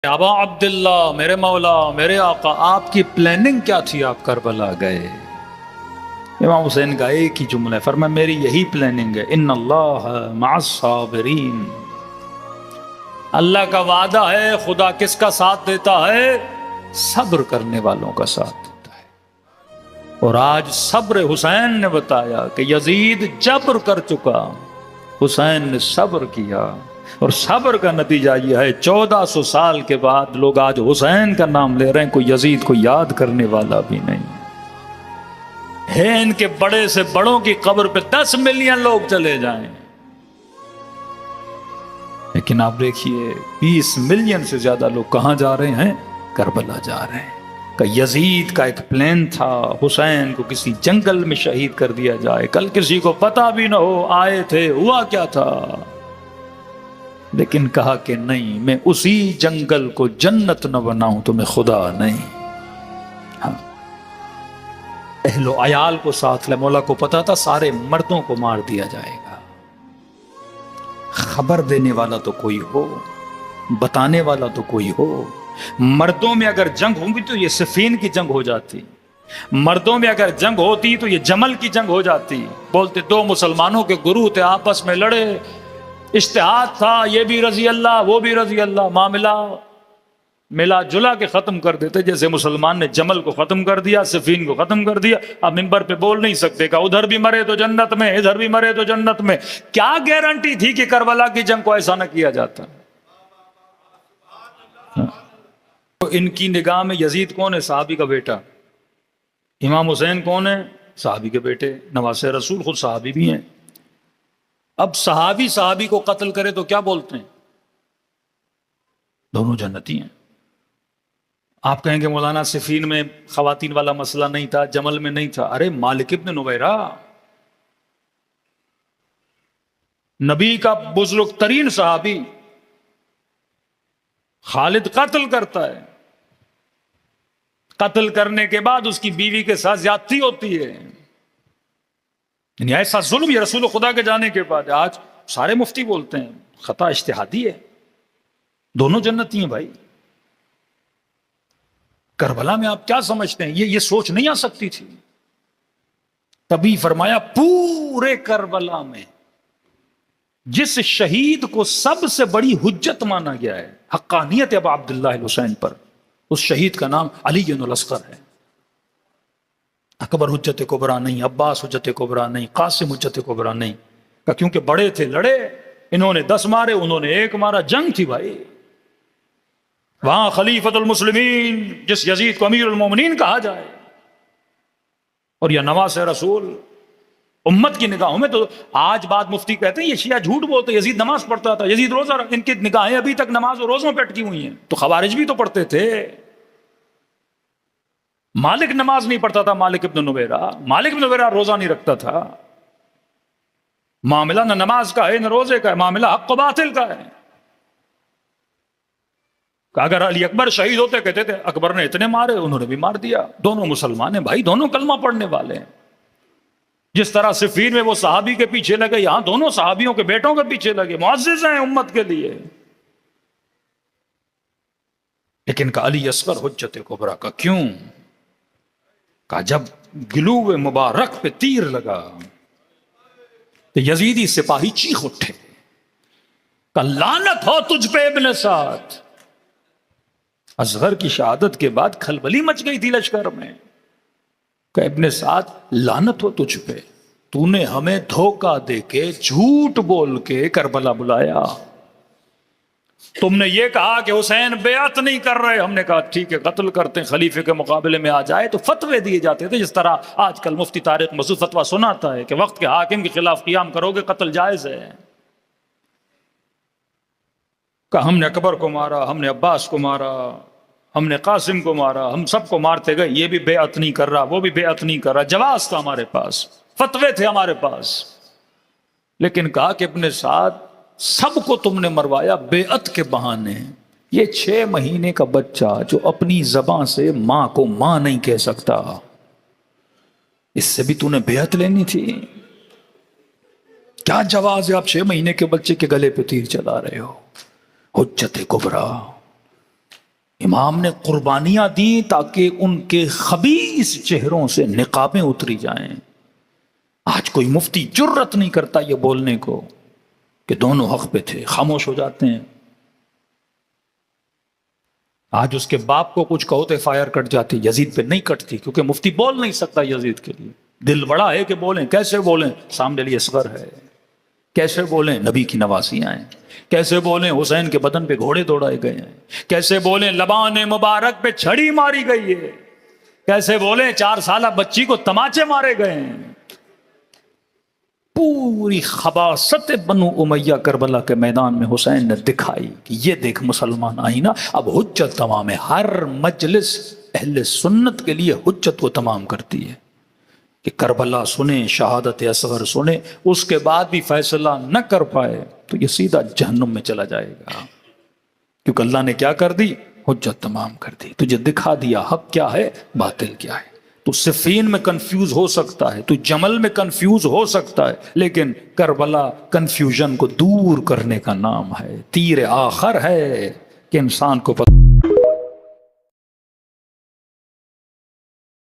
ابا عبداللہ، میرے مولا، میرے آقا، آپ کی پلاننگ کیا تھی؟ آپ کربلا گئے۔ امام حسین کا ایک ہی جملہ ہے، فرمایا میری یہی پلاننگ ہے، ان اللہ مع الصابرین۔ اللہ کا وعدہ ہے، خدا کس کا ساتھ دیتا ہے؟ صبر کرنے والوں کا ساتھ دیتا ہے۔ اور آج صبر حسین نے بتایا کہ یزید جبر کر چکا، حسین نے صبر کیا، اور صبر کا نتیجہ یہ ہے 1400 سال کے بعد لوگ آج حسین کا نام لے رہے ہیں، کوئی یزید کو یاد کرنے والا بھی نہیں ہے۔ ان کے بڑے سے بڑوں کی قبر پہ 10 ملین لوگ چلے جائیں، لیکن آپ دیکھیے 20 ملین سے زیادہ لوگ کہاں جا رہے ہیں؟ کربلا جا رہے ہیں۔ کہ یزید کا ایک پلان تھا، حسین کو کسی جنگل میں شہید کر دیا جائے، کل کسی کو پتا بھی نہ ہو آئے تھے، ہوا کیا تھا، لیکن کہا کہ نہیں، میں اسی جنگل کو جنت نہ بناؤں تو میں خدا نہیں۔ ہاں، اہل و عیال کو ساتھ لے، مولا کو پتا تھا سارے مردوں کو مار دیا جائے گا، خبر دینے والا تو کوئی ہو، بتانے والا تو کوئی ہو۔ مردوں میں اگر جنگ ہوگی تو یہ صفین کی جنگ ہو جاتی، مردوں میں اگر جنگ ہوتی تو یہ جمل کی جنگ ہو جاتی۔ بولتے دو مسلمانوں کے گروہ تھے، آپس میں لڑے، اشتہاد تھا، یہ بھی رضی اللہ وہ بھی رضی اللہ، معاملہ ملا جلا کے ختم کر دیتے۔ جیسے مسلمان نے جمل کو ختم کر دیا، صفین کو ختم کر دیا، اب ممبر پہ بول نہیں سکتے کہ ادھر بھی مرے تو جنت میں، ادھر بھی مرے تو جنت میں۔ کیا گارنٹی تھی کہ کربلا کی جنگ کو ایسا نہ کیا جاتا؟ تو ان کی نگاہ میں یزید کون ہے؟ صحابی کا بیٹا۔ امام حسین کون ہے؟ صحابی کے بیٹے، نواسے رسول، خود صحابی بھی ہیں۔ اب صحابی کو قتل کرے تو کیا بولتے ہیں؟ دونوں جنتی ہیں۔ آپ کہیں گے مولانا صفین میں خواتین والا مسئلہ نہیں تھا، جمل میں نہیں تھا۔ ارے مالک ابن نویرہ، نبی کا بزرگ ترین صحابی، خالد قتل کرتا ہے، قتل کرنے کے بعد اس کی بیوی کے ساتھ زیادتی ہوتی ہے، یعنی ایسا ظلم یہ رسول خدا کے جانے کے بعد۔ آج سارے مفتی بولتے ہیں خطا اجتہادی ہے، دونوں جنتی ہیں بھائی۔ کربلا میں آپ کیا سمجھتے ہیں؟ یہ سوچ نہیں آ سکتی تھی۔ تبھی فرمایا پورے کربلا میں جس شہید کو سب سے بڑی حجت مانا گیا ہے، حقانیت ابا عبداللہ الحسین پر، اس شہید کا نام علی الاصغر ہے۔ اکبر حجت کبریٰ نہیں، عباس حجت کبریٰ نہیں، قاسم حجت کبریٰ نہیں، کیونکہ بڑے تھے، لڑے، انہوں نے 10 مارے، انہوں نے 1 مارا، جنگ تھی بھائی۔ وہاں خلیفۃ المسلمین جس یزید کو امیر المومنین کہا جائے، اور یہ نواز رسول، امت کی نگاہوں میں تو آج بات مفتی کہتے ہیں یہ شیعہ جھوٹ بولتے، یزید نماز پڑھتا تھا، یزید روزہ، ان کی نگاہیں ابھی تک نماز اور روزوں پہ اٹکی ہوئی ہیں۔ تو خوارج بھی تو پڑھتے تھے۔ مالک نماز نہیں پڑھتا تھا، مالک ابن نویرہ روزہ نہیں رکھتا تھا۔ معاملہ نہ نماز کا ہے نہ روزے کا ہے، معاملہ حق و باطل کا ہے۔ کہ اگر علی اکبر شہید ہوتے، کہتے تھے اکبر نے اتنے مارے، انہوں نے بھی مار دیا، دونوں مسلمان ہیں بھائی، دونوں کلمہ پڑھنے والے ہیں۔ جس طرح صفین میں وہ صحابی کے پیچھے لگے، یہاں دونوں صحابیوں کے بیٹوں کے پیچھے لگے، معزز ہیں امت کے لیے۔ لیکن کہ علی اصغر حجت کبریٰ کا کیوں؟ کہ جب گلو مبارک پہ تیر لگا تو یزیدی سپاہی چیخ اٹھے کہ لعنت ہو تجھ پہ ابن سعد۔ اصغر کی شہادت کے بعد کھلبلی مچ گئی تھی لشکر میں کہ ابن سعد لعنت ہو تجھ پہ، تو نے ہمیں دھوکہ دے کے، جھوٹ بول کے کربلا بلایا۔ تم نے یہ کہا کہ حسین بیعت نہیں کر رہے، ہم نے کہا ٹھیک ہے قتل کرتے ہیں، خلیفے کے مقابلے میں آ جائے۔ تو فتوے دیے جاتے تھے، جس طرح آج کل مفتی طارق مسعود فتویٰ سناتا ہے کہ وقت کے حاکم کے خلاف قیام کرو گے قتل جائز ہے۔ کہ ہم نے اکبر کو مارا، ہم نے عباس کو مارا، ہم نے قاسم کو مارا، ہم سب کو مارتے گئے، یہ بھی بیعت نہیں کر رہا، وہ بھی بیعت نہیں کر رہا۔ جواز تھا ہمارے پاس، فتوے تھے ہمارے پاس، لیکن کہا کہ اپنے ساتھ سب کو تم نے مروایا بیعت کے بہانے۔ یہ 6 مہینے کا بچہ جو اپنی زبان سے ماں کو ماں نہیں کہہ سکتا، اس سے بھی تو نے بیعت لینی تھی؟ کیا جواز ہے آپ 6 مہینے کے بچے کے گلے پہ تیر چلا رہے ہو؟ حجت کبریٰ۔ امام نے قربانیاں دی تاکہ ان کے خبیث چہروں سے نقابیں اتری جائیں۔ آج کوئی مفتی جرت نہیں کرتا یہ بولنے کو کہ دونوں حق پہ تھے، خاموش ہو جاتے ہیں۔ آج اس کے باپ کو کچھ کہو تو فائر کٹ جاتی، یزید پہ نہیں کٹتی، کیونکہ مفتی بول نہیں سکتا یزید کے لیے۔ دل بڑا ہے کہ بولیں، کیسے بولیں؟ سامنے علی اصغر ہے۔ کیسے بولیں؟ نبی کی نواسیاں ہیں۔ کیسے بولیں؟ حسین کے بدن پہ گھوڑے دوڑائے گئے ہیں۔ کیسے بولیں؟ لبان مبارک پہ چھڑی ماری گئی ہے۔ کیسے بولیں؟ 4 سالہ بچی کو تماچے مارے گئے ہیں۔ پوری خباثت بنو امیہ کربلا کے میدان میں حسین نے دکھائی کہ یہ دیکھ مسلمان آئینہ اب حجت تمام ہے۔ ہر مجلس اہل سنت کے لیے حجت کو تمام کرتی ہے کہ کربلا سنیں، شہادت اصغر سنیں، اس کے بعد بھی فیصلہ نہ کر پائے تو یہ سیدھا جہنم میں چلا جائے گا، کیونکہ اللہ نے کیا کر دی؟ حجت تمام کر دی، تجھے دکھا دیا حق کیا ہے، باطل کیا ہے۔ تو صفین میں کنفیوز ہو سکتا ہے، تو جمل میں کنفیوز ہو سکتا ہے، لیکن کربلا کنفیوژن کو دور کرنے کا نام ہے، تیر آخر ہے کہ انسان کو